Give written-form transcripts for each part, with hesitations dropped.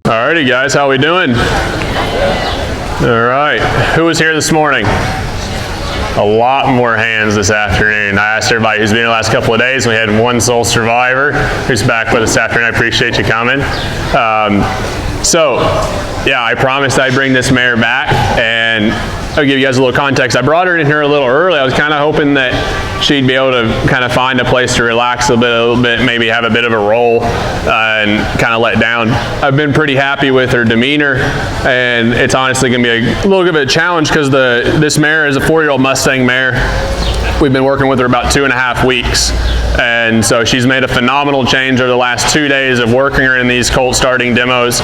Alrighty guys, how we doing? Alright, who was here this morning? A lot more hands this afternoon. I asked everybody who's been here the last couple of days. We had one sole survivor who's back with us this afternoon. I appreciate you coming. Yeah, I promised I'd bring this mare back, and I'll give you guys a little context. I brought her in here a little early. I was kind of hoping that she'd be able to kind of find a place to relax a little bit, maybe have a bit of a roll and kind of let down. I've been pretty happy with her demeanor, and it's honestly going to be a little bit of a challenge because this mare is a 4-year-old Mustang mare. We've been working with her about 2.5 weeks, and so she's made a phenomenal change over the last 2 days of working her in these Colt starting demos.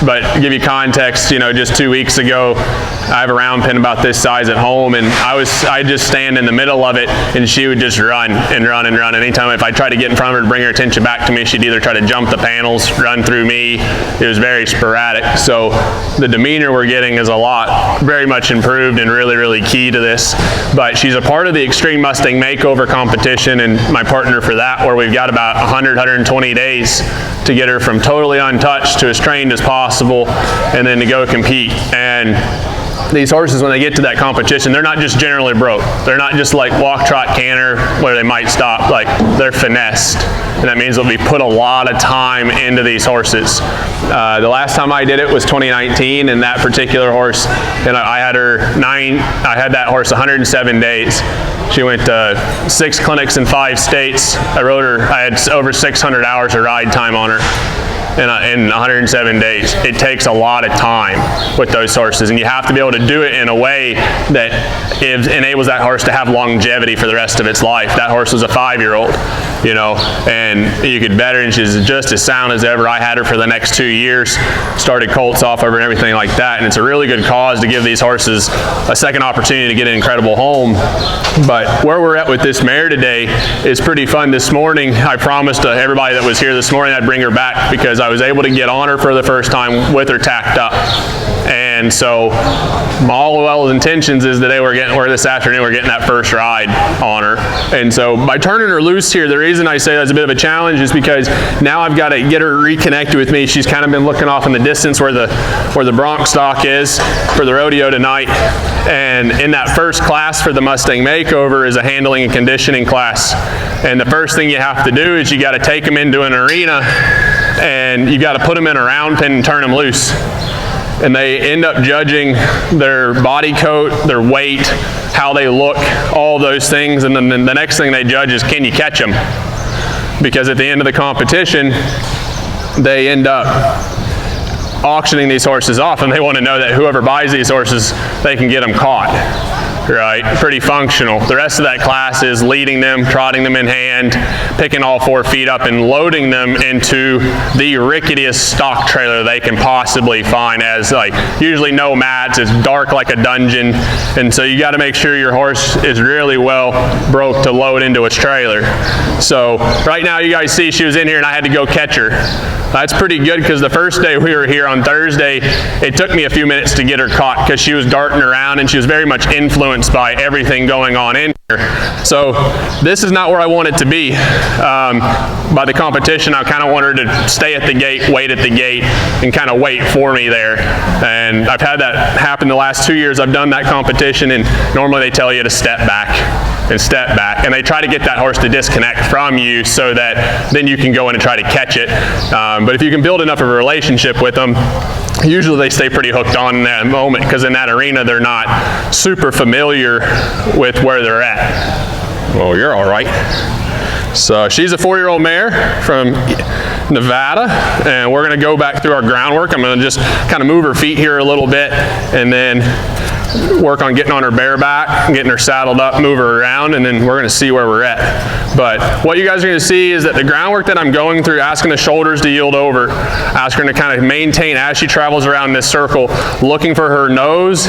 But to give you context, you know, just 2 weeks ago, I have a round pin about this size at home, and I just stand in the middle of it, and she would just run and run and run. Anytime if I tried to get in front of her to bring her attention back to me, she'd either try to jump the panels, run through me. It was very sporadic. So the demeanor we're getting is very much improved and really, really key to this. But she's a part of the Extreme Mustang Makeover competition, and my partner for that, where we've got about 120 days to get her from totally untouched to as trained as possible, and then to go compete. And these horses, when they get to that competition, they're not just generally broke. They're not just like walk, trot, canter, where they might stop. Like, they're finessed. And that means that we put a lot of time into these horses. The last time I did it was 2019, and that particular horse, and I had that horse 107 days. She went to 6 clinics in 5 states. I had over 600 hours of ride time on her in 107 days. It takes a lot of time with those horses, and you have to be able to do it in a way that enables that horse to have longevity for the rest of its life. That horse was a 5-year-old, you know, and you could bet her, and she's just as sound as ever. I had her for the next 2 years, started colts off of her and everything like that, and it's a really good cause to give these horses a second opportunity to get an incredible home. But where we're at with this mare today is pretty fun. This morning, I promised everybody that was here this morning I'd bring her back, because I was able to get on her for the first time with her tacked up. And so all well intentions is that this afternoon we're getting that first ride on her. And so by turning her loose here, the reason I say that's a bit of a challenge is because now I've got to get her reconnected with me. She's kind of been looking off in the distance where the bronc stock is for the rodeo tonight. And in that first class for the Mustang Makeover is a handling and conditioning class. And the first thing you have to do is you got to take them into an arena, and you got to put them in a round pen and turn them loose. And they end up judging their body coat, their weight, how they look, all those things. And then the next thing they judge is, can you catch them? Because at the end of the competition, they end up auctioning these horses off, and they want to know that whoever buys these horses, they can get them caught. Right, pretty functional. The rest of that class is leading them, trotting them in hand, picking all 4 feet up and loading them into the ricketiest stock trailer they can possibly find, as like usually no mats. It's dark like a dungeon, and so you got to make sure your horse is really well broke to load into its trailer. So right now you guys see she was in here and I had to go catch her. That's pretty good, because the first day we were here on Thursday, it took me a few minutes to get her caught because she was darting around and she was very much influenced by everything going on in here. So this is not where I want it to be. By the competition, I kind of want her to stay at the gate, wait at the gate, and kind of wait for me there. And I've had that happen the last 2 years. I've done that competition, and normally they tell you to step back and step back, and they try to get that horse to disconnect from you so that then you can go in and try to catch it. But if you can build enough of a relationship with them, usually they stay pretty hooked on in that moment, because in that arena they're not super familiar with where they're at. Well, you're all right. So she's a 4-year-old mare from Nevada, and we're going to go back through our groundwork. I'm going to just kind of move her feet here a little bit, and then work on getting on her bareback, getting her saddled up, move her around, and then we're going to see where we're at. But what you guys are going to see is that the groundwork that I'm going through, asking the shoulders to yield over, asking her to kind of maintain as she travels around this circle, looking for her nose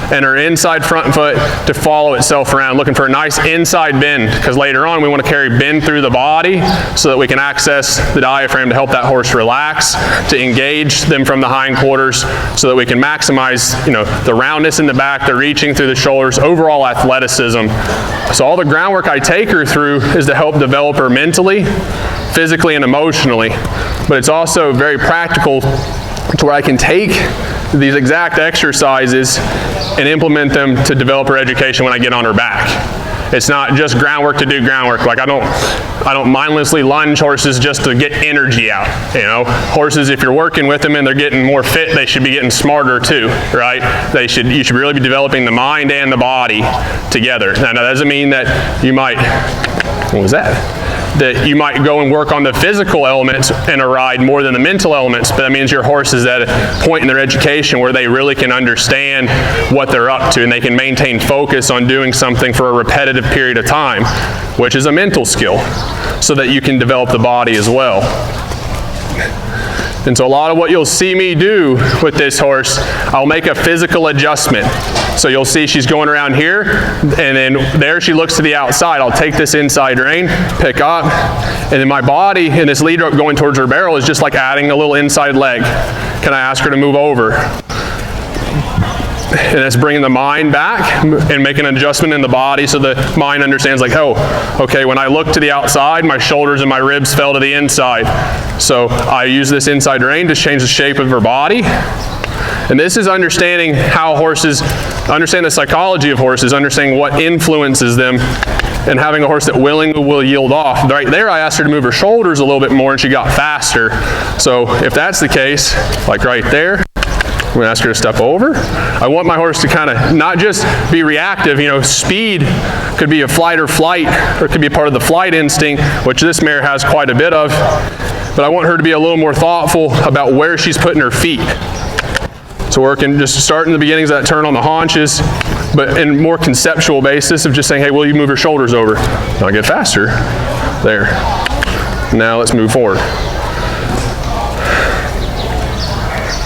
and her inside front foot to follow itself around, looking for a nice inside bend, because later on we want to carry bend through the body so that we can access the diaphragm to help that horse relax, to engage them from the hindquarters so that we can maximize, you know, the roundness in the back, the reaching through the shoulders, overall athleticism. So all the groundwork I take her through is to help develop her mentally, physically, and emotionally. But it's also very practical to where I can take these exact exercises and implement them to develop her education when I get on her back. It's not just groundwork to do groundwork. Like I don't mindlessly lunge horses just to get energy out. You know, horses, if you're working with them and they're getting more fit, they should be getting smarter too, right? You should really be developing the mind and the body together. Now that doesn't mean that you might, what was that? That you might go and work on the physical elements in a ride more than the mental elements, but that means your horse is at a point in their education where they really can understand what they're up to and they can maintain focus on doing something for a repetitive period of time, which is a mental skill, so that you can develop the body as well. And so a lot of what you'll see me do with this horse, I'll make a physical adjustment. So you'll see she's going around here, and then there she looks to the outside. I'll take this inside rein, pick up, and then my body in this lead rope going towards her barrel is just like adding a little inside leg. Can I ask her to move over? And it's bringing the mind back and making an adjustment in the body so the mind understands like, oh, okay, when I look to the outside, my shoulders and my ribs fell to the inside. So I use this inside rein to change the shape of her body. And this is understanding how horses, understand the psychology of horses, understanding what influences them, and having a horse that willingly will yield off. Right there I asked her to move her shoulders a little bit more and she got faster. So if that's the case, like right there, I'm going to ask her to step over. I want my horse to kind of not just be reactive. You know, speed could be a flight or flight, or it could be part of the flight instinct, which this mare has quite a bit of. But I want her to be a little more thoughtful about where she's putting her feet. So working, just starting the beginnings of that turn on the haunches, but in more conceptual basis of just saying, hey, will you move your shoulders over? Now get faster. There. Now let's move forward.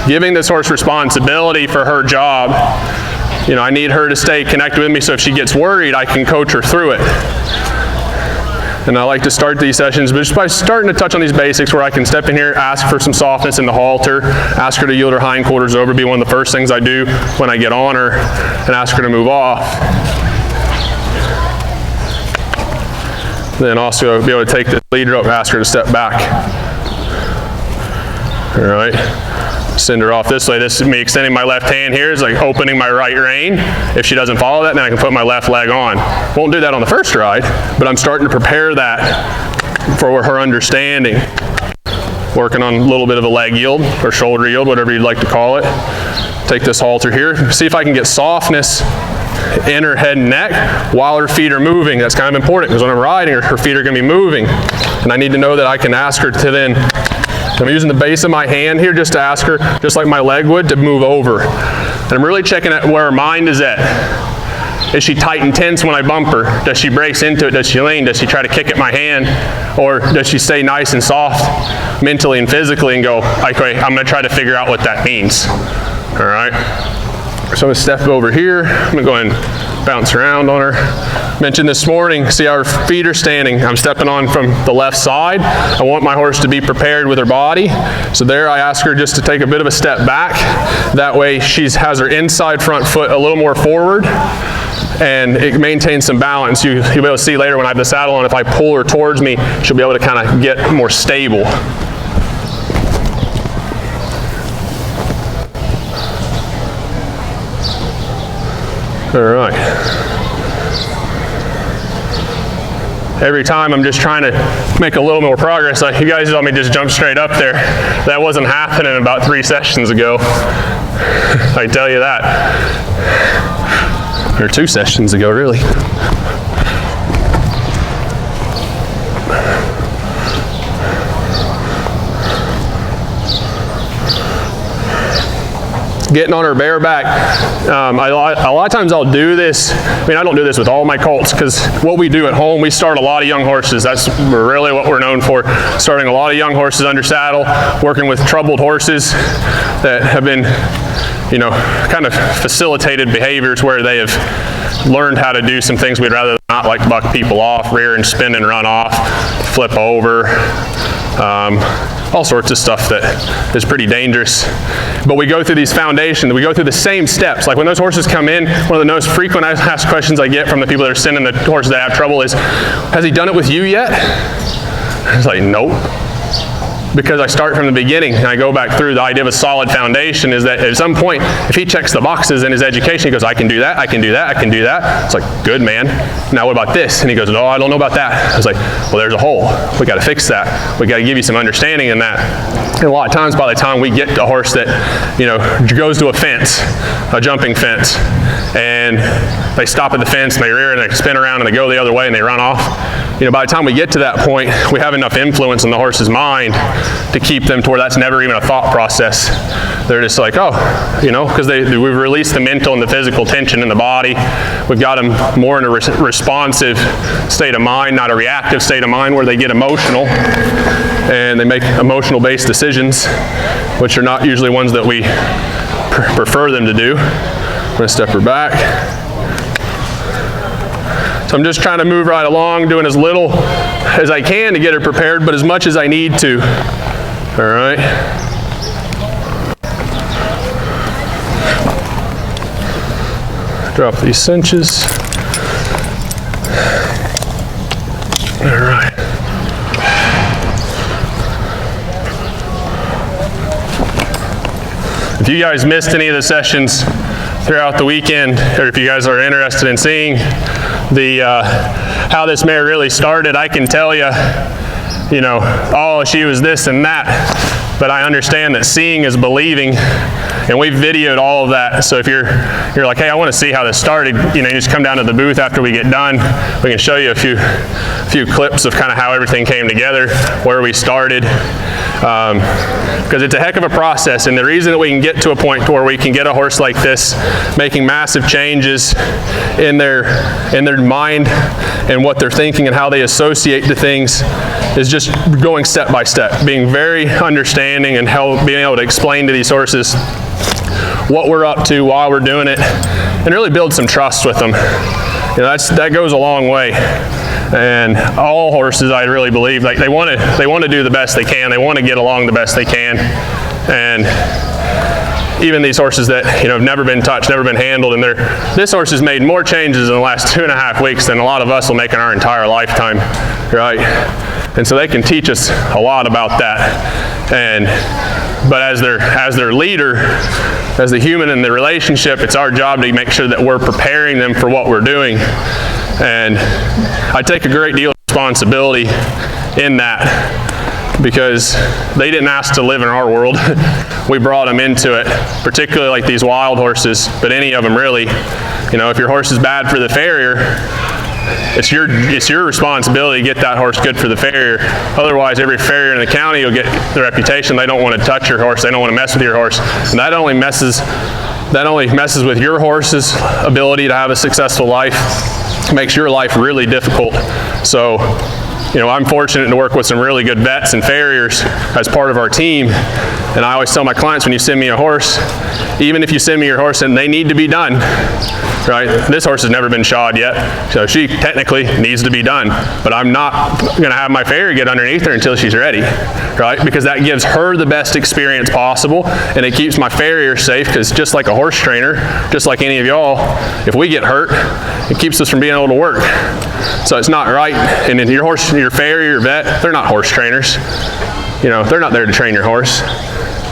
Giving this horse responsibility for her job. You know, I need her to stay connected with me, so if she gets worried, I can coach her through it. And I like to start these sessions just by starting to touch on these basics where I can step in here, ask for some softness in the halter, ask her to yield her hindquarters over, be one of the first things I do when I get on her, and ask her to move off. Then also be able to take this lead rope and ask her to step back. All right. Send her off this way. This is me extending my left hand here, is like opening my right rein. If she doesn't follow that, then I can put my left leg on. Won't do that on the first ride, but I'm starting to prepare that for her understanding. Working on a little bit of a leg yield or shoulder yield, whatever you'd like to call it. Take this halter here. See if I can get softness in her head and neck while her feet are moving. That's kind of important because when I'm riding her feet are going to be moving. And I need to know that I can ask her to then, I'm using the base of my hand here just to ask her, just like my leg would, to move over. And I'm really checking at where her mind is at. Is she tight and tense when I bump her? Does she brace into it? Does she lean? Does she try to kick at my hand? Or does she stay nice and soft mentally and physically and go, okay, I'm going to try to figure out what that means. All right. So I'm going to step over here. I'm going to go ahead and bounce around on her. Mentioned this morning, see how her feet are standing. I'm stepping on from the left side. I want my horse to be prepared with her body. So there I ask her just to take a bit of a step back. That way she has her inside front foot a little more forward and it maintains some balance. You'll be able to see later when I have the saddle on, if I pull her towards me, she'll be able to kind of get more stable. All right. Every time I'm just trying to make a little more progress. Like you guys saw me just jump straight up there. That wasn't happening about 3 sessions ago. I tell you that. Or 2 sessions ago, really. Getting on her bareback. A lot of times I'll do this. I mean, I don't do this with all my colts because what we do at home, we start a lot of young horses. That's really what we're known for. Starting a lot of young horses under saddle, working with troubled horses that have been, you know, kind of facilitated behaviors where they have learned how to do some things we'd rather not, like buck people off, rear and spin and run off, flip over. all sorts of stuff that is pretty dangerous. But we go through these foundations, we go through the same steps. Like when those horses come in, one of the most frequent asked questions I get from the people that are sending the horses that have trouble is, has he done it with you yet? It's like, nope. Because I start from the beginning and I go back through. The idea of a solid foundation is that at some point, if he checks the boxes in his education, he goes, I can do that, I can do that, I can do that. It's like, good, man. Now what about this? And he goes, no, I don't know about that. I was like, well, there's a hole. We got to fix that. We got to give you some understanding in that. And a lot of times, by the time we get to a horse that, you know, goes to a fence, a jumping fence, and they stop at the fence and they rear and they spin around and they go the other way and they run off. You know, by the time we get to that point, we have enough influence in the horse's mind to keep them to where that's never even a thought process. They're just like, oh, you know, because we've released the mental and the physical tension in the body. We've got them more in a responsive state of mind, not a reactive state of mind where they get emotional and they make emotional-based decisions, which are not usually ones that we prefer them to do. I'm going to step her back. So I'm just trying to move right along, doing as little as I can to get her prepared, but as much as I need to. All right. Drop these cinches. All right. If you guys missed any of the sessions throughout the weekend, or if you guys are interested in seeing how this mare really started, I can tell you, you know, oh, she was this and that, but I understand that seeing is believing, and we've videoed all of that. So if you're like, hey, I want to see how this started, you know, you just come down to the booth after we get done. We can show you a few clips of kind of how everything came together, where we started. Because it's a heck of a process, and the reason that we can get to a point where we can get a horse like this making massive changes in their mind and what they're thinking and how they associate to things is just going step by step, being very understanding and being able to explain to these horses what we're up to, why we're doing it, and really build some trust with them. You know, that goes a long way. And all horses, I really believe, like they want to do the best they can. They want to get along the best they can. And even these horses that, you know, have never been touched, never been handled, and this horse has made more changes in the last 2.5 weeks than a lot of us will make in our entire lifetime, right? And so they can teach us a lot about that. But as their leader, as the human in the relationship, it's our job to make sure that we're preparing them for what we're doing. And I take a great deal of responsibility in that, because they didn't ask to live in our world. We brought them into it, particularly like these wild horses, but any of them really. You know, if your horse is bad for the farrier, it's your responsibility to get that horse good for the farrier. Otherwise, every farrier in the county will get the reputation they don't want to touch your horse, they don't want to mess with your horse, and that only messes with your horse's ability to have a successful life. Makes your life really difficult. So, you know, I'm fortunate to work with some really good vets and farriers as part of our team. And I always tell my clients, when you send me a horse, even if you send me your horse and they need to be done, right? This horse has never been shod yet, so she technically needs to be done. But I'm not going to have my farrier get underneath her until she's ready, right? Because that gives her the best experience possible, and it keeps my farrier safe, because just like a horse trainer, just like any of y'all, if we get hurt, it keeps us from being able to work. So it's not right. And then your horse, your farrier, your vet, they're not horse trainers. You know, they're not there to train your horse.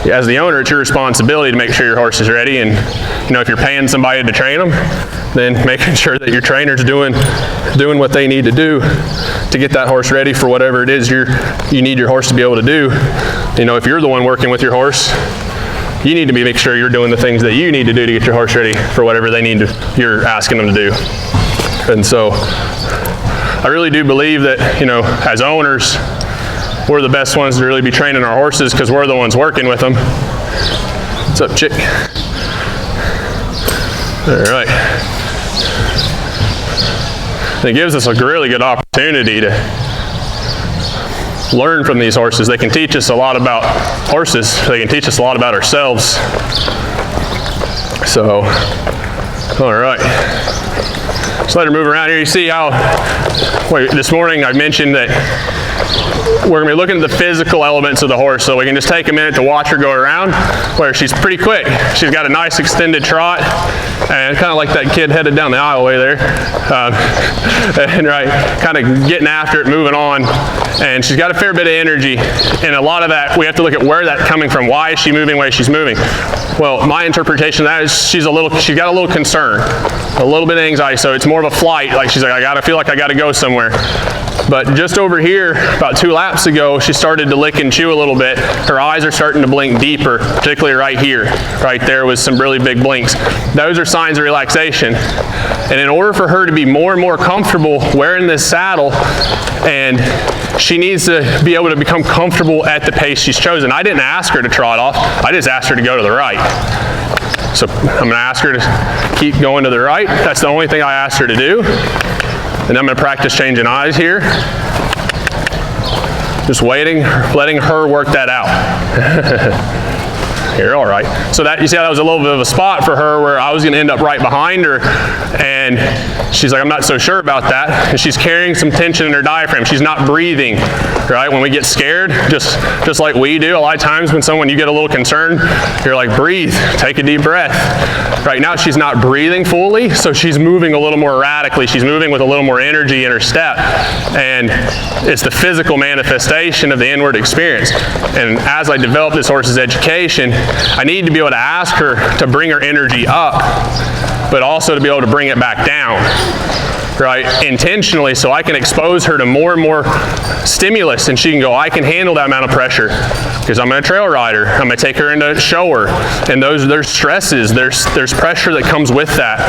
As the owner, it's your responsibility to make sure your horse is ready. And, you know, if you're paying somebody to train them, then making sure that your trainer's doing what they need to do to get that horse ready for whatever it is you need your horse to be able to do. You know, if you're the one working with your horse, you need to make sure you're doing the things that you need to do to get your horse ready for whatever you're asking them to do. And so I really do believe that, you know, as owners, we're the best ones to really be training our horses, because we're the ones working with them. What's up, chick? All right. And it gives us a really good opportunity to learn from these horses. They can teach us a lot about horses. They can teach us a lot about ourselves. So, all right. Just let her move around here. You see how, this morning I mentioned that we're gonna be looking at the physical elements of the horse, so we can just take a minute to watch her go around, where she's pretty quick. She's got a nice extended trot, and kind of like that kid headed down the aisleway there, and right, kind of getting after it, moving on, and she's got a fair bit of energy, and a lot of that, we have to look at where that's coming from. Why is she moving the way she's moving? Well, my interpretation of that is she's got a little concern, a little bit of anxiety, so it's more of a flight, like she's like, I gotta feel like I gotta go somewhere. But just over here, about 2 laps ago, she started to lick and chew a little bit. Her eyes are starting to blink deeper, particularly right here. Right there was some really big blinks. Those are signs of relaxation. And in order for her to be more and more comfortable wearing this saddle, and she needs to be able to become comfortable at the pace she's chosen. I didn't ask her to trot off, I just asked her to go to the right. So I'm gonna ask her to keep going to the right. That's the only thing I asked her to do. And I'm going to practice changing eyes here. Just waiting, letting her work that out. Here, all right. So that, you see how that was a little bit of a spot for her where I was going to end up right behind her, and she's like, I'm not so sure about that. And she's carrying some tension in her diaphragm. She's not breathing, right? When we get scared, just like we do, a lot of times when you get a little concerned, you're like, breathe, take a deep breath. Right now she's not breathing fully, so she's moving a little more erratically. She's moving with a little more energy in her step, and it's the physical manifestation of the inward experience. And as I develop this horse's education, I need to be able to ask her to bring her energy up, but also to be able to bring it back down, right, intentionally, so I can expose her to more and more stimulus, and she can go, I can handle that amount of pressure because I'm a trail rider. I'm going to take her into show her, and there's stresses, there's pressure that comes with that.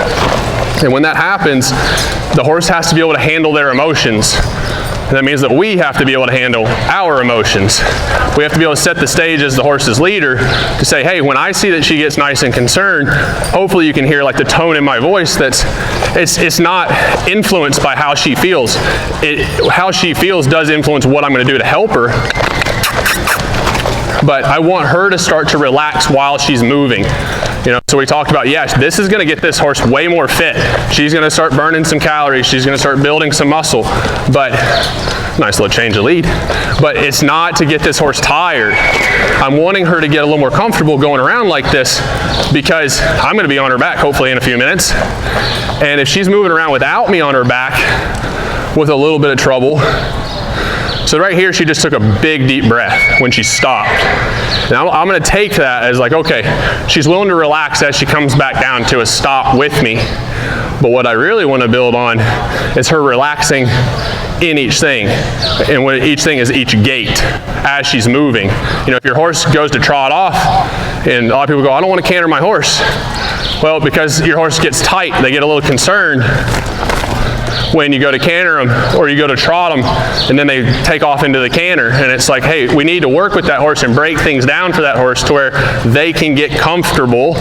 And when that happens, the horse has to be able to handle their emotions. And that means that we have to be able to handle our emotions. We have to be able to set the stage as the horse's leader to say, hey, when I see that she gets nice and concerned, hopefully you can hear like the tone in my voice that's, it's not influenced by how she feels. How she feels does influence what I'm going to do to help her. But I want her to start to relax while she's moving. You know, so we talked about, yes, this is going to get this horse way more fit. She's going to start burning some calories. She's going to start building some muscle. But, nice little change of lead. But it's not to get this horse tired. I'm wanting her to get a little more comfortable going around like this because I'm going to be on her back hopefully in a few minutes. And if she's moving around without me on her back with a little bit of trouble, so right here, she just took a big deep breath when she stopped. Now I'm going to take that as like, okay, she's willing to relax as she comes back down to a stop with me. But what I really want to build on is her relaxing in each thing. And what each thing is each gait as she's moving. You know, if your horse goes to trot off, and a lot of people go, I don't want to canter my horse. Well, because your horse gets tight, they get a little concerned when you go to canter them or you go to trot them, and then they take off into the canter, and it's like, hey, we need to work with that horse and break things down for that horse to where they can get comfortable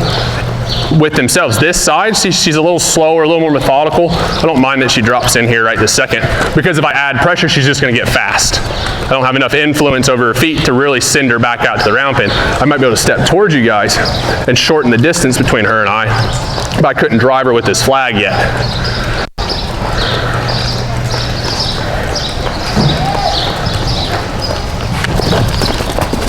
with themselves. This side, she's a little slower, a little more methodical. I don't mind that she drops in here right this second, because if I add pressure, she's just going to get fast. I don't have enough influence over her feet to really send her back out to the round pen. I might be able to step towards you guys and shorten the distance between her and I, but I couldn't drive her with this flag yet.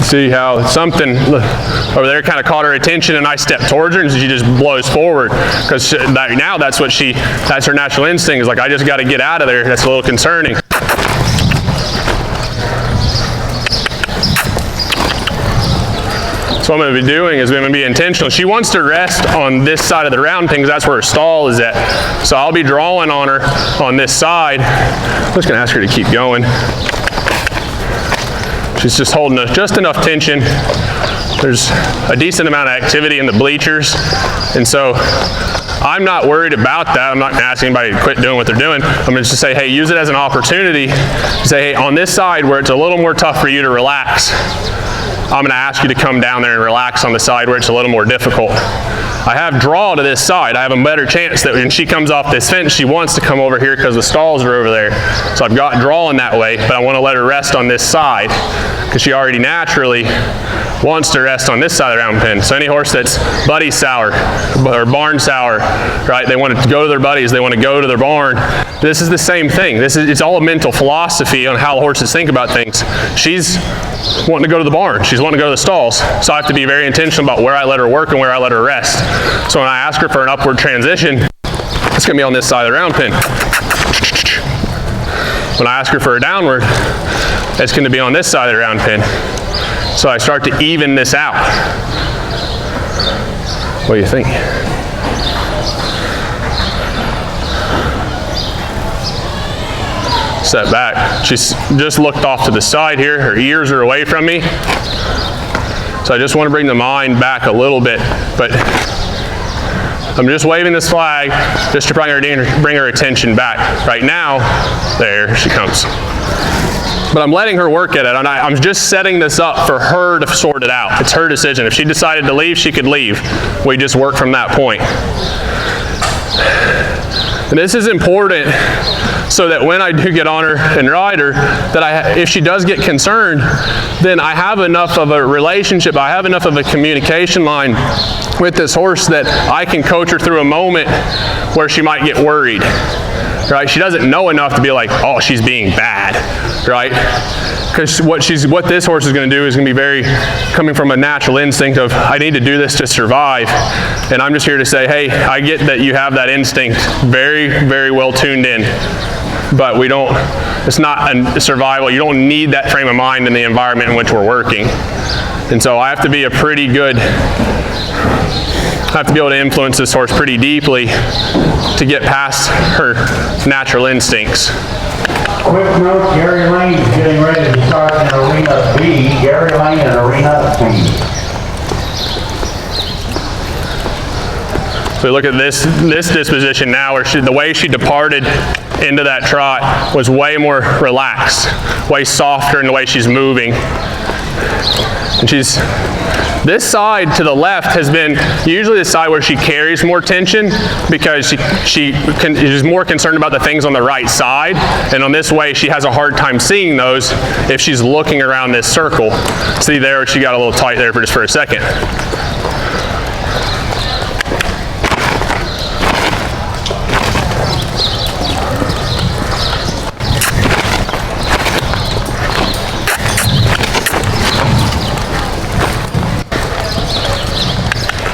See how something over there kind of caught her attention, and I stepped towards her and she just blows forward, because now that's her natural instinct, is like, I just got to get out of there. That's a little concerning. So what I'm going to be doing is I'm going to be intentional. She wants to rest on this side of the round pen because that's where her stall is at. So I'll be drawing on her on this side. I'm just going to ask her to keep going. She's just holding just enough tension. There's a decent amount of activity in the bleachers, and so I'm not worried about that. I'm not going to ask anybody to quit doing what they're doing. I'm going to just say, hey, use it as an opportunity to say, hey, on this side where it's a little more tough for you to relax, I'm going to ask you to come down there and relax on the side where it's a little more difficult. I have draw to this side. I have a better chance that when she comes off this fence, she wants to come over here because the stalls are over there. So I've got draw in that way, but I want to let her rest on this side. because she already naturally wants to rest on this side of the round pen. So any horse that's buddy sour or barn sour, right? They want to go to their buddies, they want to go to their barn. This is the same thing. It's all a mental philosophy on how horses think about things. She's wanting to go to the barn. She's wanting to go to the stalls. So I have to be very intentional about where I let her work and where I let her rest. So when I ask her for an upward transition, it's going to be on this side of the round pen. When I ask her for a downward, it's going to be on this side of the round pen. So I start to even this out. What do you think? Set back. She's just looked off to the side here. Her ears are away from me. So I just want to bring the mind back a little bit, but I'm just waving this flag just to bring her attention back. Right now, there she comes. But I'm letting her work at it. I'm just setting this up for her to sort it out. It's her decision. If she decided to leave, she could leave. We just work from that point. And this is important so that when I do get on her and ride her, that if she does get concerned, then I have enough of a relationship, I have enough of a communication line with this horse that I can coach her through a moment where she might get worried. Right? She doesn't know enough to be like, oh, she's being bad, right? Because what this horse is going to do is going to be very coming from a natural instinct of, I need to do this to survive. And I'm just here to say, hey, I get that you have that instinct very, very well tuned in. But it's not a survival. You don't need that frame of mind in the environment in which we're working. And so I have to be able to influence this horse pretty deeply to get past her natural instincts. Quick note, Gary Lane is getting ready to start in Arena B. Gary Lane in Arena B. So we look at this disposition now, where the way she departed into that trot was way more relaxed, way softer in the way she's moving. And this side to the left has been usually the side where she carries more tension because she is more concerned about the things on the right side. And on this way, she has a hard time seeing those if she's looking around this circle. See there, she got a little tight there for a second.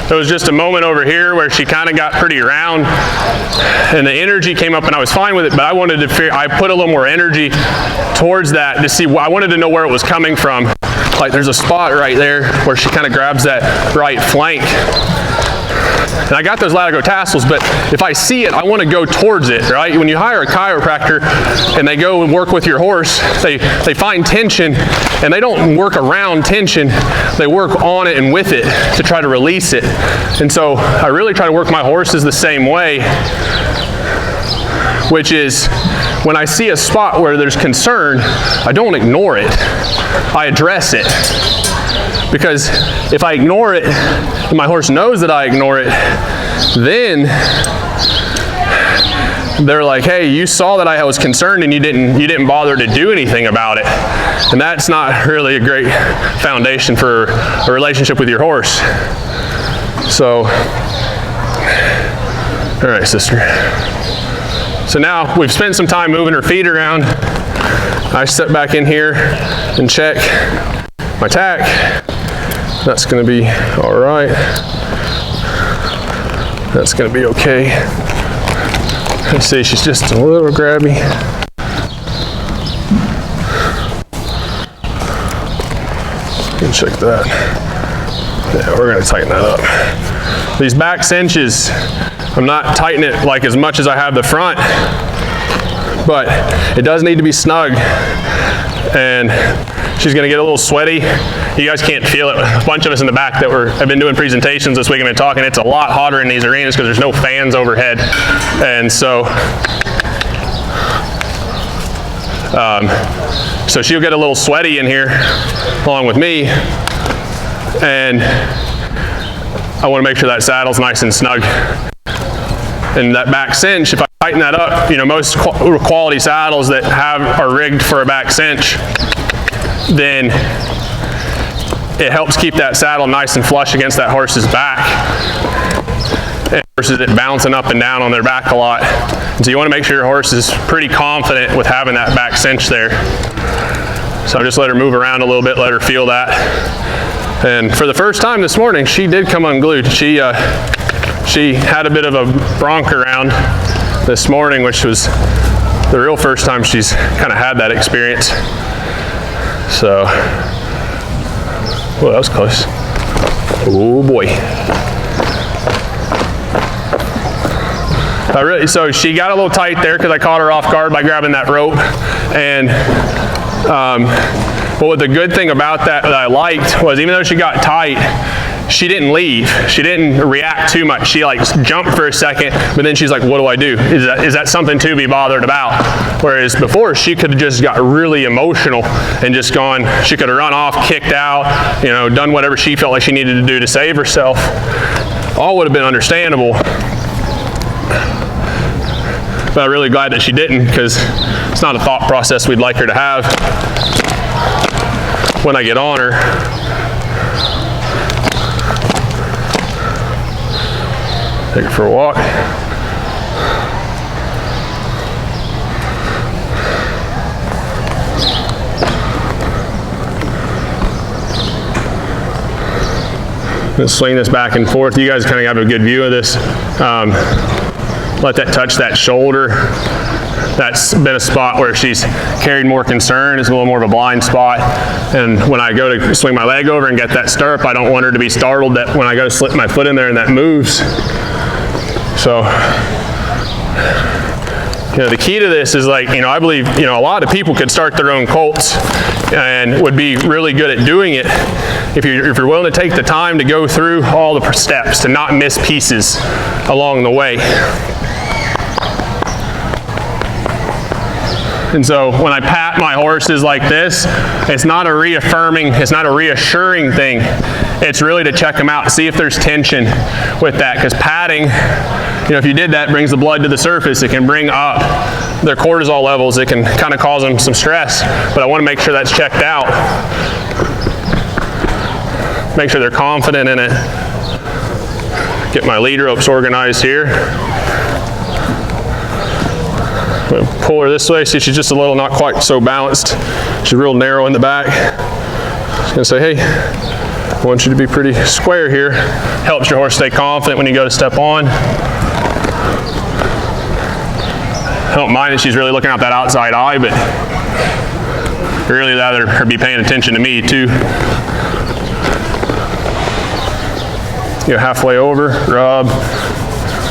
There was just a moment over here where she kind of got pretty round and the energy came up and I was fine with it, but I wanted to I put a little more energy towards that to see, I wanted to know where it was coming from. Like there's a spot right there where she kind of grabs that right flank. And I got those latigo tassels, but if I see it, I want to go towards it, right? When you hire a chiropractor and they go and work with your horse, they find tension and they don't work around tension, they work on it and with it to try to release it. And so I really try to work my horses the same way, which is when I see a spot where there's concern, I don't ignore it, I address it. Because if I ignore it, and my horse knows that I ignore it, then they're like, hey, you saw that I was concerned and you didn't bother to do anything about it. And that's not really a great foundation for a relationship with your horse. So, all right, sister. So now we've spent some time moving her feet around. I step back in here and check my tack. That's going to be all right. That's going to be okay. Let's see, she's just a little grabby. Go check that. Yeah, we're going to tighten that up. These back cinches, I'm not tightening it like as much as I have the front, but it does need to be snug. And she's going to get a little sweaty. You guys can't feel it. A bunch of us in the back that have been doing presentations this week and been talking, it's a lot hotter in these arenas because there's no fans overhead. And so, so she'll get a little sweaty in here along with me. And I want to make sure that saddle's nice and snug. And that back cinch, if I tighten that up, most quality saddles that are rigged for a back cinch, then it helps keep that saddle nice and flush against that horse's back versus it bouncing up and down on their back a lot. And so you want to make sure your horse is pretty confident with having that back cinch there. So just let her move around a little bit, let her feel that. And for the first time this morning, she did come unglued. She had a bit of a bronc around this morning, which was the real first time she's kind of had that experience. So, well, that was close. Oh boy. So she got a little tight there because I caught her off guard by grabbing that rope. And but the good thing about that I liked was, even though she got tight, she didn't leave. She didn't react too much. She like jumped for a second, but then she's like, what do I do? Is that something to be bothered about? Whereas before, she could have just got really emotional and just gone, she could have run off, kicked out, you know, done whatever she felt like she needed to do to save herself. All would have been understandable. But I'm really glad that she didn't, because it's not a thought process we'd like her to have when I get on her. Take her for a walk. Let's swing this back and forth. You guys kind of have a good view of this. Let that touch that shoulder. That's been a spot where she's carried more concern. It's a little more of a blind spot. And when I go to swing my leg over and get that stirrup, I don't want her to be startled that when I go to slip my foot in there and that moves. So, you know, the key to this is, like, you know, I believe, you know, a lot of people could start their own colts and would be really good at doing it if you're willing to take the time to go through all the steps, to not miss pieces along the way. And so when I pat my horses like this, it's not a reaffirming, it's not a reassuring thing. It's really to check them out and see if there's tension with that. Because patting, you know, if you did that, brings the blood to the surface. It can bring up their cortisol levels. It can kind of cause them some stress. But I want to make sure that's checked out. Make sure they're confident in it. Get my lead ropes organized here. Pull her this way. See, she's just a little not quite so balanced. She's real narrow in the back. Just gonna say, hey, I want you to be pretty square here. Helps your horse stay confident when you go to step on. I don't mind that she's really looking out that outside eye, but really rather her be paying attention to me too. Go halfway over, rub,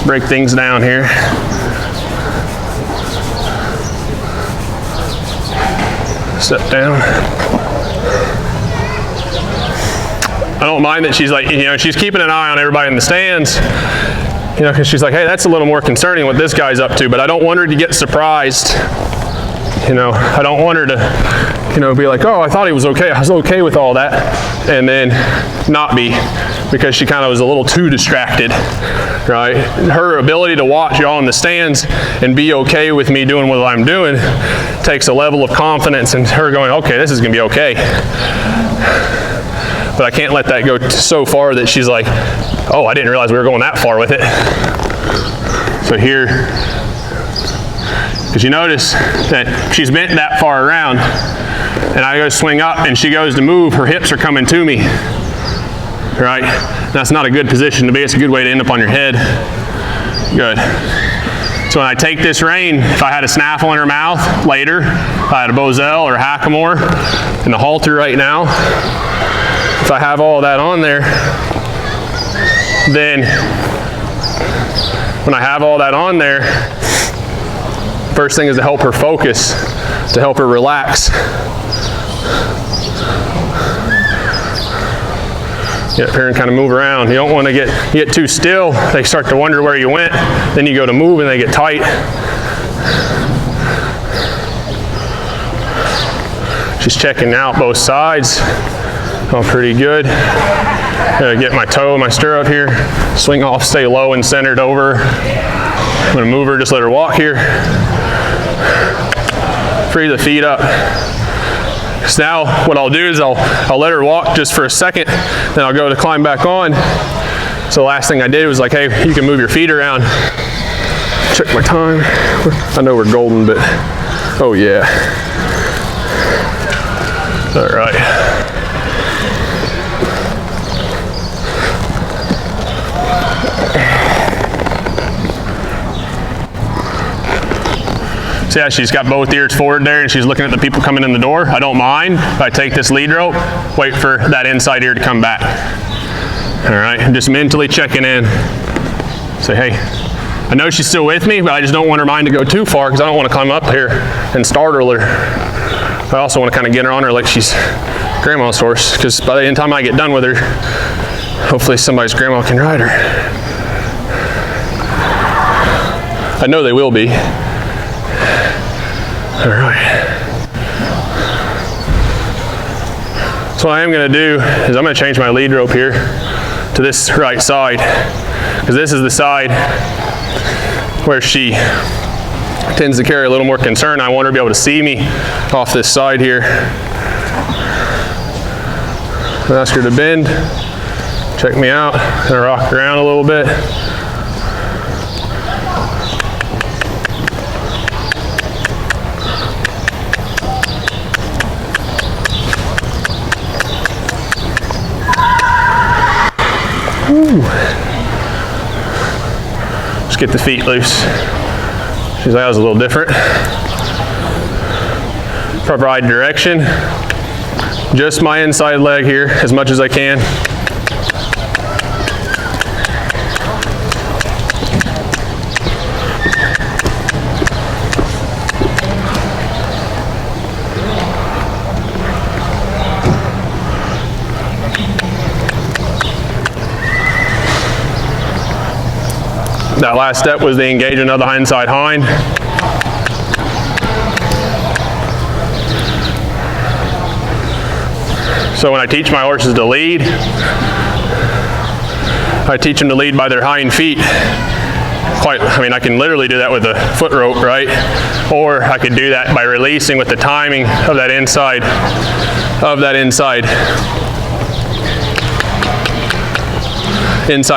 break things down here. Step down. I don't mind that she's like, you know, she's keeping an eye on everybody in the stands, you know, because she's like, hey, that's a little more concerning what this guy's up to, but I don't want her to get surprised. You know, I don't want her to, you know, be like, oh, I thought he was okay. I was okay with all that, and then not be, because she kind of was a little too distracted, right? Her ability to watch y'all in the stands and be okay with me doing what I'm doing takes a level of confidence in her going, okay, this is gonna be okay. But I can't let that go so far that she's like, oh, I didn't realize we were going that far with it. So here, because you notice that she's bent that far around, and I go to swing up and she goes to move, her hips are coming to me, right? That's not a good position to be. It's a good way to end up on your head. Good. So when I take this rein, if I had a snaffle in her mouth later, if I had a Bozell or a Hackamore and a halter right now, if I have all that on there, then when I have all that on there, first thing is to help her focus, to help her relax. Get up here and kind of move around. You don't want to get too still. They start to wonder where you went. Then you go to move and they get tight. She's checking out both sides. Oh, pretty good. Get my toe in my stirrup here. Swing off, stay low and centered over. I'm going to move her, just let her walk here. Free the feet up. So now what I'll do is I'll let her walk just for a second, then I'll go to climb back on. So the last thing I did was like, hey, you can move your feet around. Check my time. I know we're golden, but oh yeah. All right. So yeah, she's got both ears forward there and she's looking at the people coming in the door. I don't mind if I take this lead rope, wait for that inside ear to come back. All right, I'm just mentally checking in. Say, hey, I know she's still with me, but I just don't want her mind to go too far because I don't want to climb up here and startle her. I also want to kind of get her on her like she's grandma's horse, because by the time I get done with her, hopefully somebody's grandma can ride her. I know they will be. All right. So what I am going to do is I'm going to change my lead rope here to this right side, because this is the side where she tends to carry a little more concern. I want her to be able to see me off this side here. Ask her to bend, check me out, and rock around a little bit. Ooh. Just get the feet loose. She's like, that was a little different. Provide direction. Just my inside leg here as much as I can. That last step was the engagement of the hindsight hind. So when I teach my horses to lead, I teach them to lead by their hind feet. I can literally do that with a foot rope, right? Or I could do that by releasing with the timing of that inside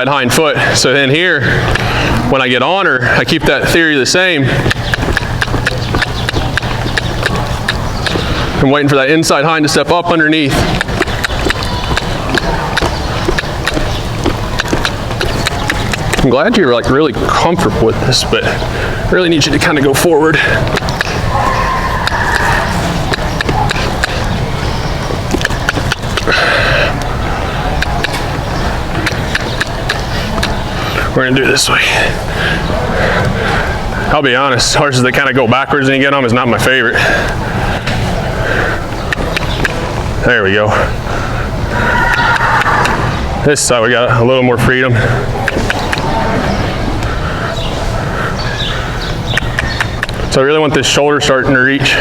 hind foot. So then here, when I get on her, I keep that theory the same. I'm waiting for that inside hind to step up underneath. I'm glad you're like really comfortable with this, but I really need you to kind of go forward. We're gonna do it this way. I'll be honest, horses that kind of go backwards and you get on them is not my favorite. There we go. This side we got a little more freedom. So I really want this shoulder starting to reach.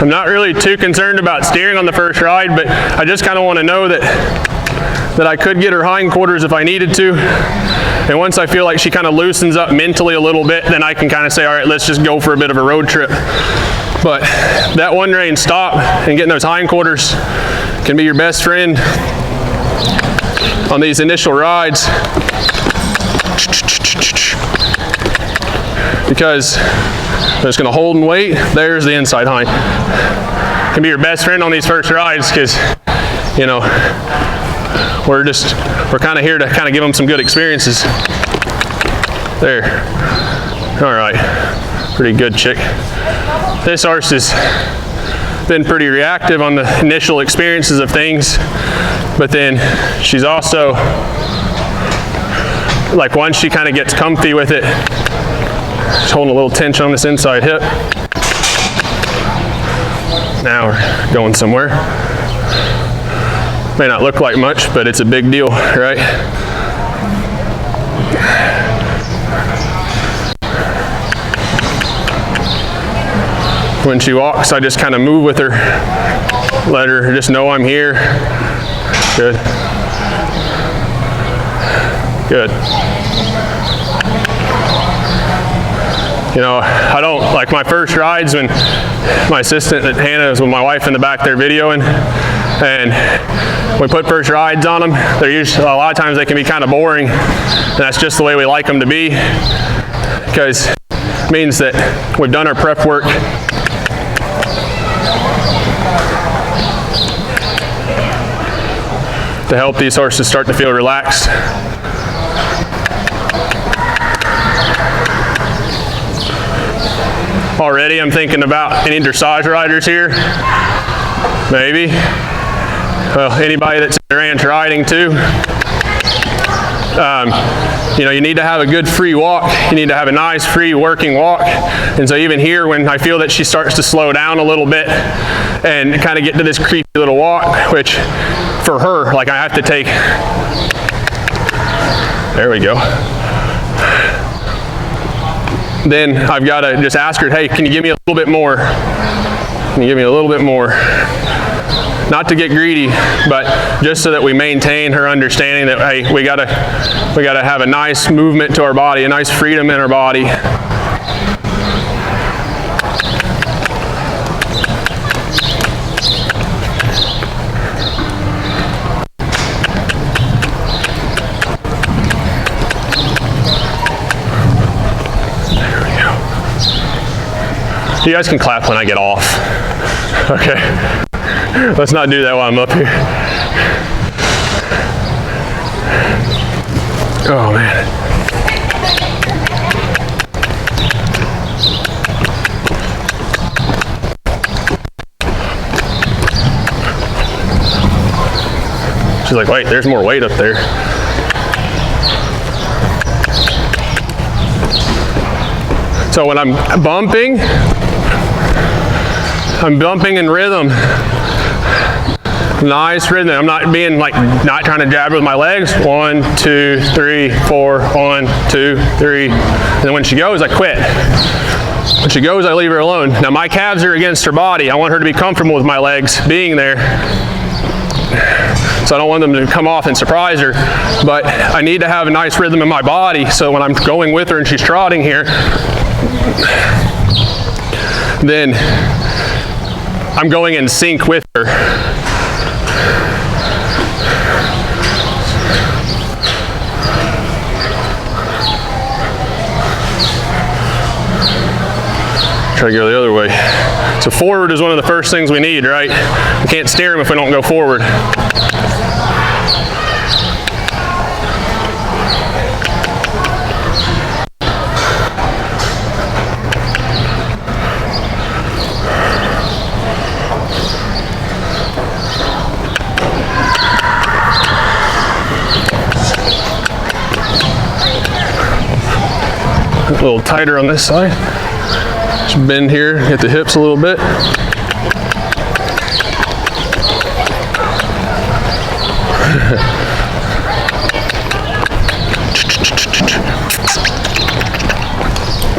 I'm not really too concerned about steering on the first ride, but I just kind of want to know that I could get her hindquarters if I needed to. And once I feel like she kind of loosens up mentally a little bit, then I can kind of say, all right, let's just go for a bit of a road trip. But that one rein stop and getting those hindquarters can be your best friend on these initial rides. Because they're just going to hold and wait. There's the inside hind. Can be your best friend on these first rides because, you know, we're kind of here to kind of give them some good experiences. There. All right. Pretty good chick. This horse has been pretty reactive on the initial experiences of things, but then she's also, like, once she kind of gets comfy with it, she's holding a little tension on this inside hip. Now we're going somewhere. May not look like much, but it's a big deal, right? When she walks, I just kind of move with her. Let her just know I'm here. Good. Good. You know, I don't, like my first rides when my assistant at Hannah is with my wife in the back there videoing, and we put first rides on them. They're usually, a lot of times they can be kind of boring, and that's just the way we like them to be, because it means that we've done our prep work. To help these horses start to feel relaxed. Already I'm thinking about any dressage riders here. Maybe. Well, anybody that's ranch riding too. You know, you need to have a good free walk. You need to have a nice free working walk. And so even here, when I feel that she starts to slow down a little bit and kind of get to this creepy little walk, which for her, like I have to take, there we go. Then I've got to just ask her, hey, can you give me a little bit more? Can you give me a little bit more? Not to get greedy, but just so that we maintain her understanding that, hey, we gotta have a nice movement to our body, a nice freedom in our body. You guys can clap when I get off. Okay. Let's not do that while I'm up here. Oh man. She's like, wait, there's more weight up there. So when I'm bumping in rhythm. Nice rhythm. I'm not being like, not trying to jab with my legs. 1, 2, 3, 4, 1, 2, 3. And then when she goes, I quit. When she goes, I leave her alone. Now my calves are against her body. I want her to be comfortable with my legs being there. So I don't want them to come off and surprise her, but I need to have a nice rhythm in my body so when I'm going with her and she's trotting here, then I'm going in sync with her. Try to go the other way. So forward is one of the first things we need, right? We can't steer them if we don't go forward. A little tighter on this side. Just bend here, hit the hips a little bit.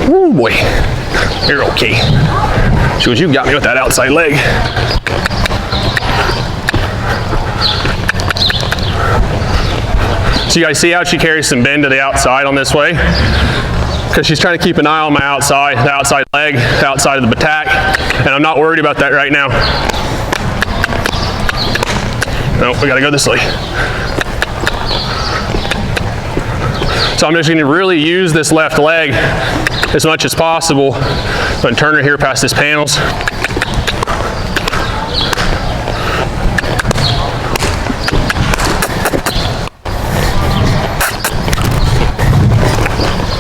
Ooh boy, you're okay. See what you got me with that outside leg. So you guys see how she carries some bend to the outside on this way? Because she's trying to keep an eye on my outside, the outside leg, the outside of the battack, and I'm not worried about that right now. No, we gotta go this way. So I'm just gonna really use this left leg as much as possible. I'm gonna turn her here past this panels.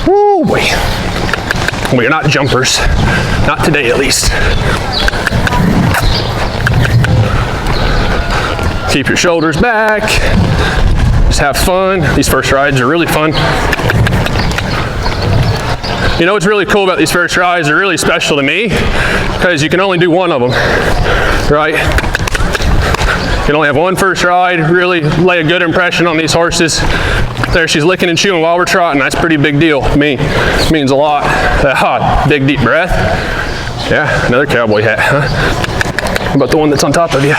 Woo boy. We are not jumpers. Not today at least. Keep your shoulders back. Just have fun. These first rides are really fun. You know what's really cool about these first rides? They're really special to me because you can only do one of them, right? You can only have one first ride, really lay a good impression on these horses. There, she's licking and chewing while we're trotting. That's a pretty big deal to me. It means a lot. Big deep breath. Yeah, another cowboy hat, huh? How about the one that's on top of you?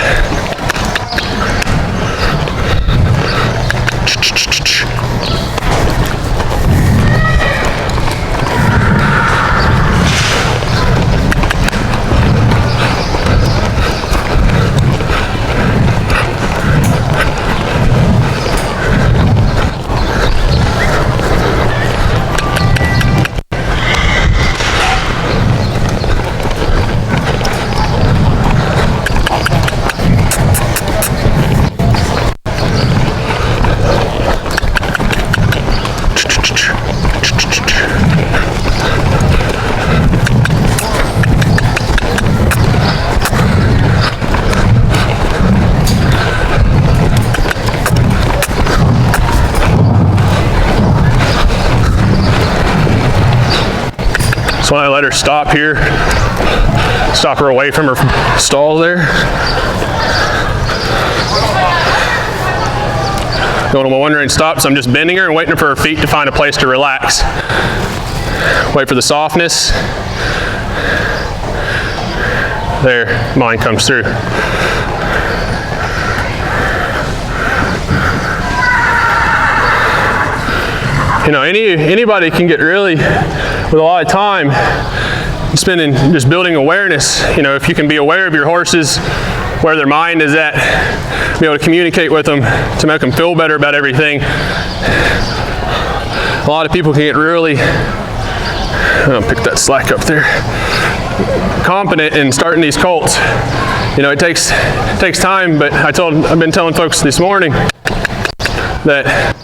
So when I let her stop here, stop her away from her stall there. Going on my one-rein stop, so I'm just bending her and waiting for her feet to find a place to relax. Wait for the softness. There, mine comes through. You know, anybody can get really, with a lot of time, spending just building awareness. You know, if you can be aware of your horses, where their mind is at, be able to communicate with them to make them feel better about everything. A lot of people can get really, I'll pick that slack up there, confident in starting these colts. You know, it takes time, but I've been telling folks this morning that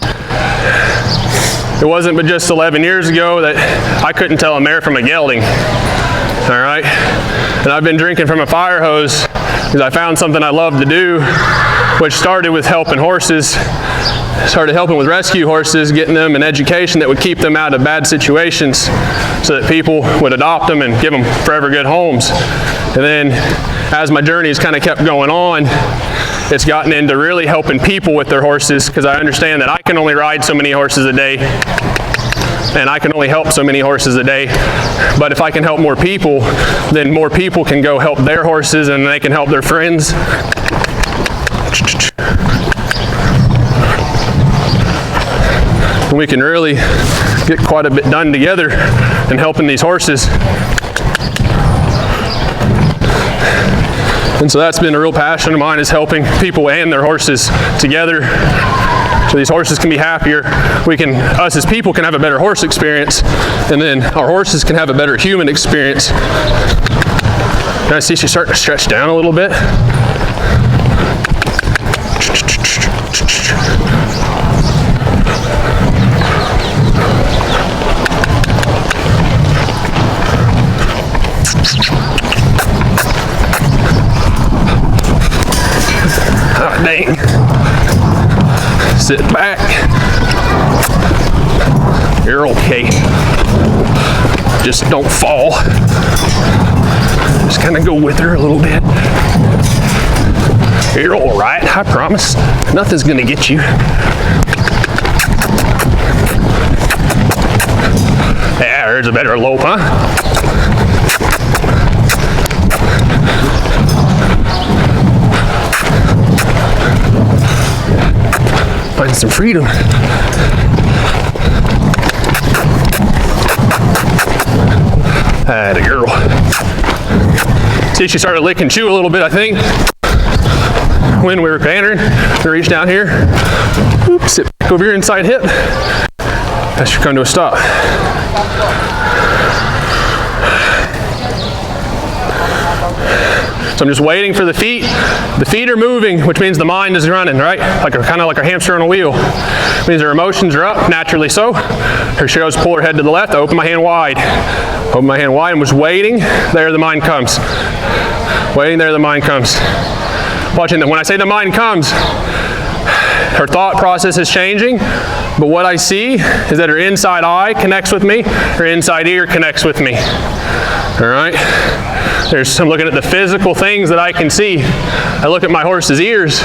it wasn't but just 11 years ago that I couldn't tell a mare from a gelding. All right? And I've been drinking from a fire hose because I found something I love to do, which started with helping horses, started helping with rescue horses, getting them an education that would keep them out of bad situations so that people would adopt them and give them forever good homes. And then as my journey has kind of kept going on, it's gotten into really helping people with their horses, because I understand that I can only ride so many horses a day and I can only help so many horses a day. But if I can help more people, then more people can go help their horses and they can help their friends. And we can really get quite a bit done together in helping these horses. And so that's been a real passion of mine, is helping people and their horses together so these horses can be happier. Us as people can have a better horse experience, and then our horses can have a better human experience. And I see she's starting to stretch down a little bit. Oh, dang. Sit back. You're okay. Just don't fall. Just kind of go with her a little bit. You're all right, I promise. Nothing's gonna get you. Yeah, there's a better lope, huh? Find some freedom. Atta girl. See, she started licking chew a little bit, I think, when we were cantering. We reached down here, sit back over your inside hip. That should come to a stop. So I'm just waiting for the feet. The feet are moving, which means the mind is running, right? Kind of like a hamster on a wheel. It means her emotions are up, naturally so. She goes, pull her head to the left, I open my hand wide. Open my hand wide and was waiting. There the mind comes. Waiting, there the mind comes. Watching that when I say the mind comes, her thought process is changing, but what I see is that her inside eye connects with me, her inside ear connects with me. All right? I'm looking at the physical things that I can see. I look at my horse's ears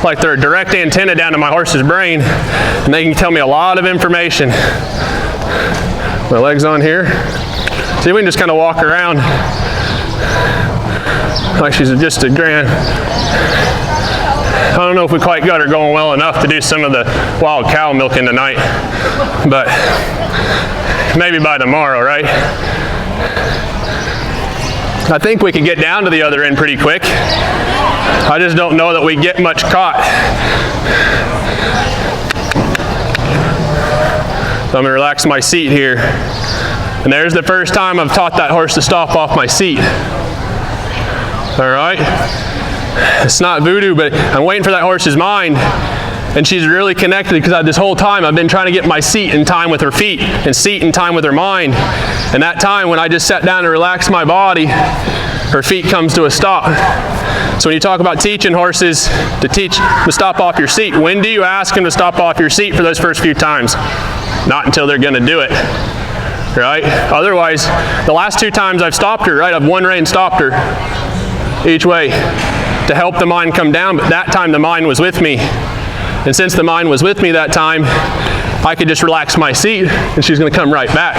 like they're a direct antenna down to my horse's brain, and they can tell me a lot of information. My legs on here. See, we can just kind of walk around like she's just a grand. I don't know if we quite got her going well enough to do some of the wild cow milking tonight, but maybe by tomorrow, right? I think we can get down to the other end pretty quick. I just don't know that we get much caught. So I'm going to relax my seat here. And there's the first time I've taught that horse to stop off my seat. All right? It's not voodoo, but I'm waiting for that horse's mind. And she's really connected because this whole time I've been trying to get my seat in time with her feet and seat in time with her mind. And that time when I just sat down and relaxed my body, her feet comes to a stop. So when you talk about teaching horses to stop off your seat, when do you ask them to stop off your seat for those first few times? Not until they're going to do it. right? Otherwise, the last 2 times I've stopped her, right, I've one rein stopped her each way to help the mine come down, but that time the mine was with me. And since the mine was with me that time, I could just relax my seat and she's gonna come right back.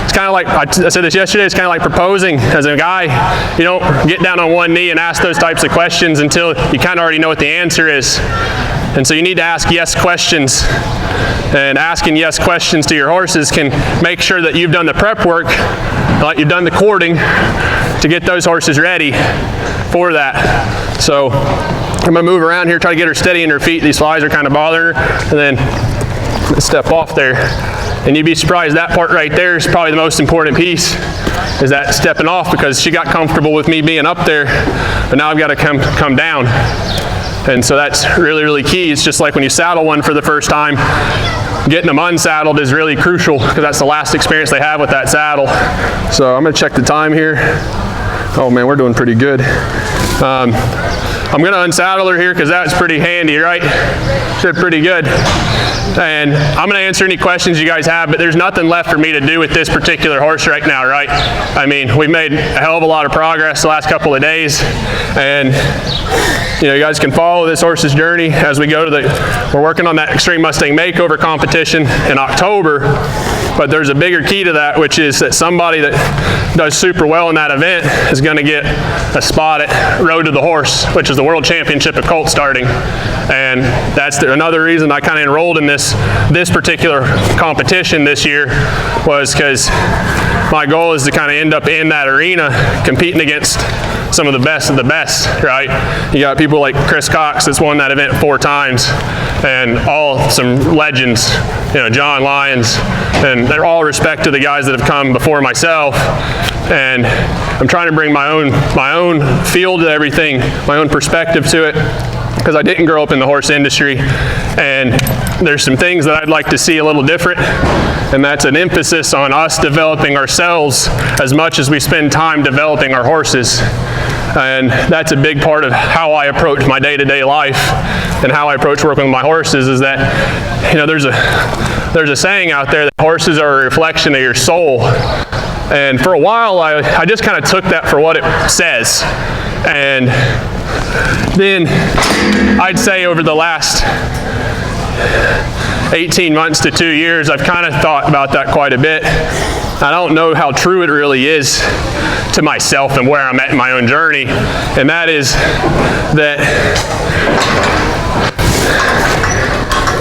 It's kind of like, I said this yesterday, it's kind of like proposing as a guy. You don't get down on one knee and ask those types of questions until you kind of already know what the answer is. And so you need to ask yes questions. And asking yes questions to your horses can make sure that you've done the prep work, like you've done the courting to get those horses ready for that. So I'm gonna move around here, try to get her steady in her feet. These flies are kind of bothering her, and then step off there. And you'd be surprised, that part right there is probably the most important piece, is that stepping off, because she got comfortable with me being up there, but now I've got to come down. And so that's really, really key. It's just like when you saddle one for the first time, getting them unsaddled is really crucial, because that's the last experience they have with that saddle. So I'm gonna check the time here. Oh man, we're doing pretty good. I'm gonna unsaddle her here because that's pretty handy, right? Should pretty good. And I'm gonna answer any questions you guys have, but there's nothing left for me to do with this particular horse right now, right? I mean, we've made a hell of a lot of progress the last couple of days, and you know, you guys can follow this horse's journey as we go to we're working on that Extreme Mustang Makeover competition in October, but there's a bigger key to that, which is that somebody that does super well in that event is gonna get a spot at Road to the Horse, which is the World Championship of Colt Starting. And that's another reason I kind of enrolled in this particular competition this year, was because my goal is to kind of end up in that arena competing against some of the best, right? You got people like Chris Cox that's won that event 4 times, and all some legends, you know, John Lyons, and they're all respect to the guys that have come before myself. And I'm trying to bring my own feel to everything, my own perspective to it, because I didn't grow up in the horse industry, and there's some things that I'd like to see a little different, and that's an emphasis on us developing ourselves as much as we spend time developing our horses. And that's a big part of how I approach my day-to-day life and how I approach working with my horses, is that, you know, there's a saying out there that horses are a reflection of your soul. And for a while, I just kind of took that for what it says. And then I'd say over the last 18 months to 2 years, I've kind of thought about that quite a bit. I don't know how true it really is to myself and where I'm at in my own journey. And that is that,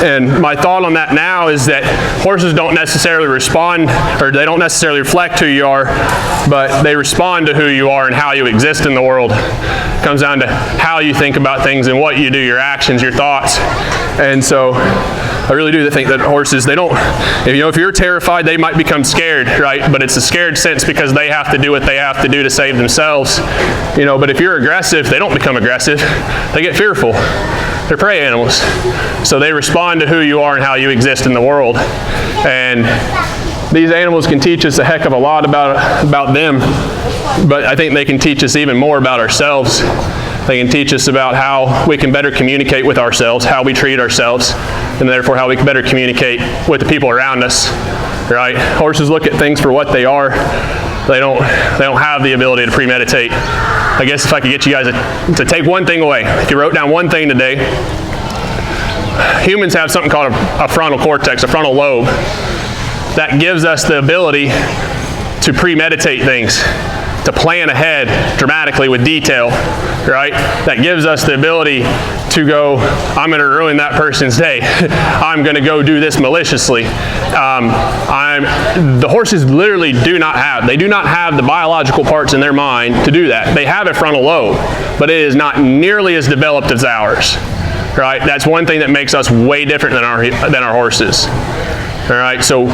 and my thought on that now is that horses don't necessarily respond, or they don't necessarily reflect who you are, but they respond to who you are and how you exist in the world. It comes down to how you think about things and what you do, your actions, your thoughts. And so I really do think that horses, they don't, if you're terrified, they might become scared, right? But it's a scared sense because they have to do what they have to do to save themselves. You know, but if you're aggressive, they don't become aggressive. They get fearful. They're prey animals. So they respond to who you are and how you exist in the world. And these animals can teach us a heck of a lot about them, but I think they can teach us even more about ourselves. They can teach us about how we can better communicate with ourselves, how we treat ourselves, and therefore how we can better communicate with the people around us, right? Horses look at things for what they are. They don't have the ability to premeditate. I guess if I could get you guys to take one thing away, if you wrote down one thing today, humans have something called a frontal cortex, a frontal lobe, that gives us the ability to premeditate things, to plan ahead dramatically with detail, right? That gives us the ability to go, I'm going to ruin that person's day. I'm going to go do this maliciously. The horses literally do not have the biological parts in their mind to do that. They have a frontal lobe, but it is not nearly as developed as ours, right? That's one thing that makes us way different than our horses. All right, so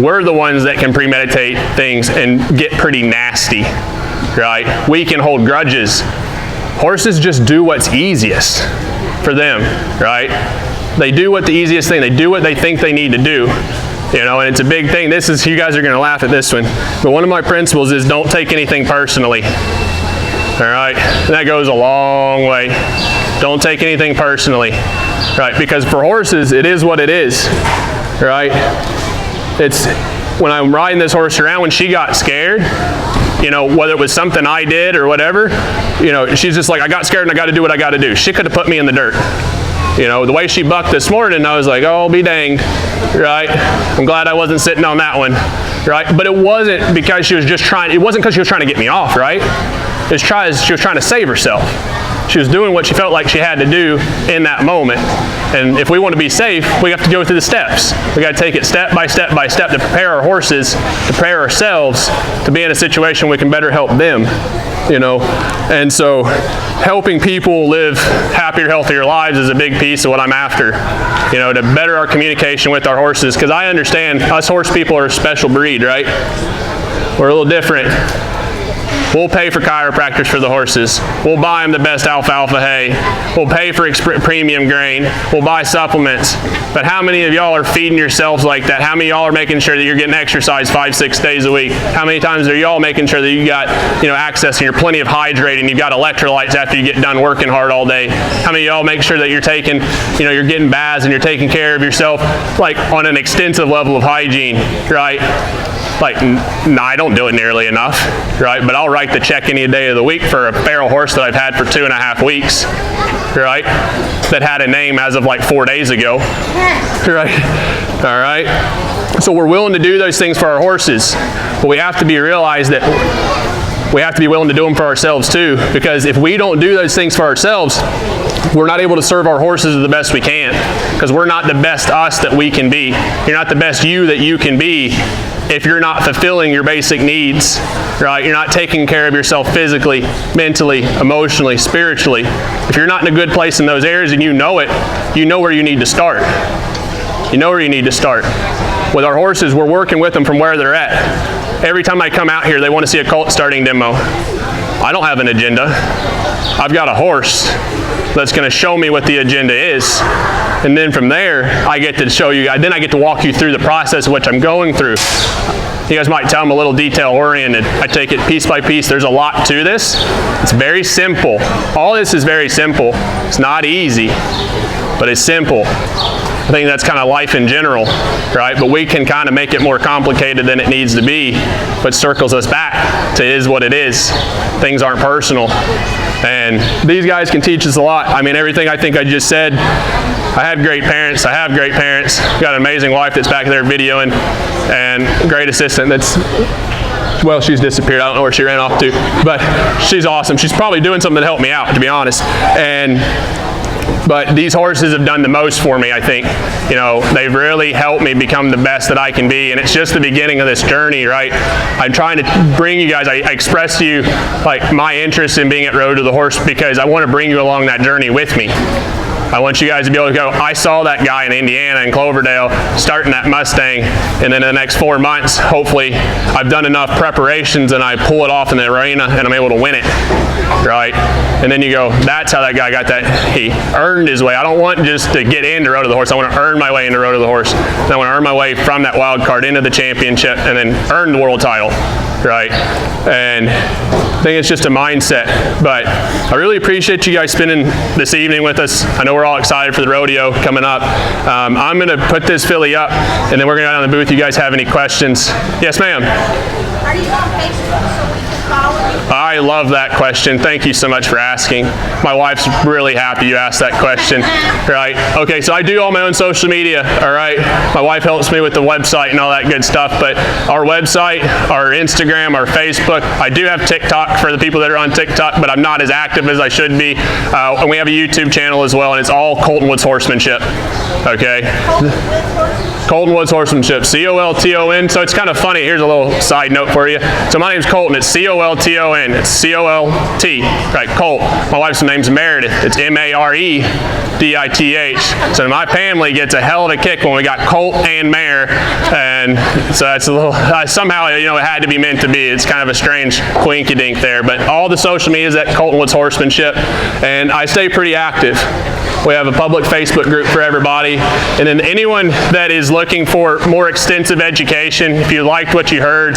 we're the ones that can premeditate things and get pretty nasty, right? We can hold grudges. Horses just do what's easiest for them, right? They do what the easiest thing, they do what they think they need to do, you know, and it's a big thing. You guys are gonna laugh at this one, but one of my principles is don't take anything personally, all right? And that goes a long way. Don't take anything personally, right? Because for horses, it is what it is, right? when I'm riding this horse around, when she got scared, you know, whether it was something I did or whatever, you know, she's just like, I got scared and I got to do what I got to do. She could have put me in the dirt. You know, the way she bucked this morning, I was like, oh, I'll be danged, right? I'm glad I wasn't sitting on that one, right? But it wasn't because she was just trying, it wasn't because she was trying to get me off, right? It was she was trying to save herself. She was doing what she felt like she had to do in that moment. And if we want to be safe, we have to go through the steps. We got to take it step by step by step to prepare our horses, to prepare ourselves to be in a situation we can better help them, you know. And so helping people live happier, healthier lives is a big piece of what I'm after, you know, to better our communication with our horses. Because I understand us horse people are a special breed, right? We're a little different. We'll pay for chiropractors for the horses. We'll buy them the best alfalfa hay. We'll pay for premium grain. We'll buy supplements. But how many of y'all are feeding yourselves like that? How many of y'all are making sure that you're getting exercise 5-6 days a week? How many times are y'all making sure that you got, you know, access and you're plenty of hydrating, you've got electrolytes after you get done working hard all day? How many of y'all make sure that you're taking, you know, you're getting baths and you're taking care of yourself like on an extensive level of hygiene, right? Like, no, I don't do it nearly enough, right? But I'll write the check any day of the week for a feral horse that I've had for 2.5 weeks, right? That had a name as of like 4 days ago, right? All right? So we're willing to do those things for our horses, but we have to realize that we have to be willing to do them for ourselves too, because if we don't do those things for ourselves, we're not able to serve our horses the best we can, because we're not the best us that we can be. You're not the best you that you can be if you're not fulfilling your basic needs, right? You're not taking care of yourself physically, mentally, emotionally, spiritually. If you're not in a good place in those areas and you know it, you know where you need to start. You know where you need to start. With our horses, we're working with them from where they're at. Every time I come out here, they want to see a Colt starting demo. I don't have an agenda. I've got a horse that's going to show me what the agenda is. And then from there, I get to show you guys, then I get to walk you through the process of which I'm going through. You guys might tell I'm a little detail oriented. I take it piece by piece. There's a lot to this. It's very simple. All this is very simple. It's not easy, but it's simple. I think that's kind of life in general, right? But we can kind of make it more complicated than it needs to be, but circles us back to is what it is. Things aren't personal. And these guys can teach us a lot. I mean, everything I think I just said, I had great parents. I have great parents. Got an amazing wife that's back there videoing, and great assistant that's, well, she's disappeared. I don't know where she ran off to, but she's awesome. She's probably doing something to help me out, to be honest. But these horses have done the most for me, I think. You know, they've really helped me become the best that I can be, and it's just the beginning of this journey, right? I'm trying to bring you guys, I expressed to you like my interest in being at Road to the Horse because I want to bring you along that journey with me. I want you guys to be able to go, I saw that guy in Indiana in Cloverdale starting that Mustang, and then in the next 4 months, hopefully, I've done enough preparations and I pull it off in the arena and I'm able to win it, right? And then you go, that's how that guy got that. He earned his way. I don't want just to get into Road to the Horse. I want to earn my way into Road to the Horse. And I want to earn my way from that wild card into the championship and then earn the world title, right? And I think it's just a mindset. But I really appreciate you guys spending this evening with us. I know we're all excited for the rodeo coming up. I'm going to put this filly up, and then we're going to go down the booth. You guys have any questions? Yes, ma'am. Are you on Facebook so we can follow you? I love that question. Thank you so much for asking. My wife's really happy you asked that question. Right? Okay, so I do all my own social media. All right. My wife helps me with the website and all that good stuff. But our website, our Instagram, our Facebook. I do have TikTok for the people that are on TikTok, but I'm not as active as I should be. And we have a YouTube channel as well, and it's all Colton Woods Horsemanship. Okay. Colton Woods Horsemanship, C-O-L-T-O-N. So it's kind of funny. Here's a little side note for you. So my name's Colton. It's C-O-L-T-O-N. It's C-O-L-T. Right, Colt. My wife's name's Meredith. It's M-A-R-E-D-I-T-H. So my family gets a hell of a kick when we got Colt and Mare. And so that's a little, somehow, you know, it had to be meant to be. It's kind of a strange quinky-dink there. But all the social media is at Colton Woods Horsemanship. And I stay pretty active. We have a public Facebook group for everybody. And then anyone that is looking for more extensive education, if you liked what you heard,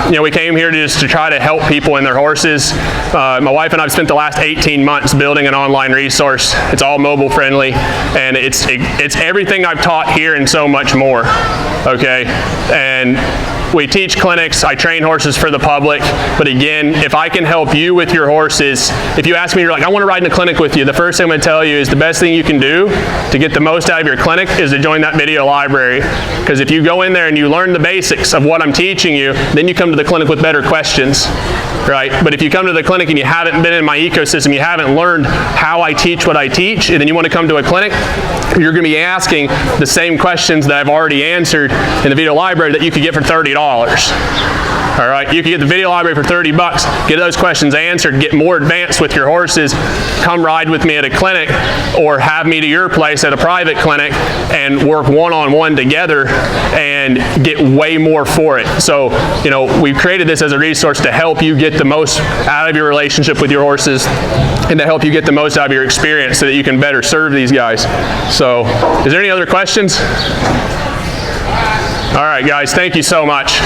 you know, we came here just to try to help people in their horses. My wife and I have spent the last 18 months building an online resource. It's all mobile friendly, and it's everything I've taught here and so much more, okay? And we teach clinics, I train horses for the public, but again, if I can help you with your horses, if you ask me, you're like, I want to ride in a clinic with you, the first thing I'm going to tell you is the best thing you can do to get the most out of your clinic is to join that video library. Because if you go in there and you learn the basics of what I'm teaching you, then you come to the clinic with better questions, right? But if you come to the clinic and you haven't been in my ecosystem, you haven't learned how I teach what I teach, and then you want to come to a clinic, you're going to be asking the same questions that I've already answered in the video library that you could get for $30. All right, you can get the video library for 30 bucks, get those questions answered, get more advanced with your horses, come ride with me at a clinic, or have me to your place at a private clinic and work one-on-one together and get way more for it. So, you know, we've created this as a resource to help you get the most out of your relationship with your horses and to help you get the most out of your experience so that you can better serve these guys. So, is there any other questions? All right, guys, thank you so much.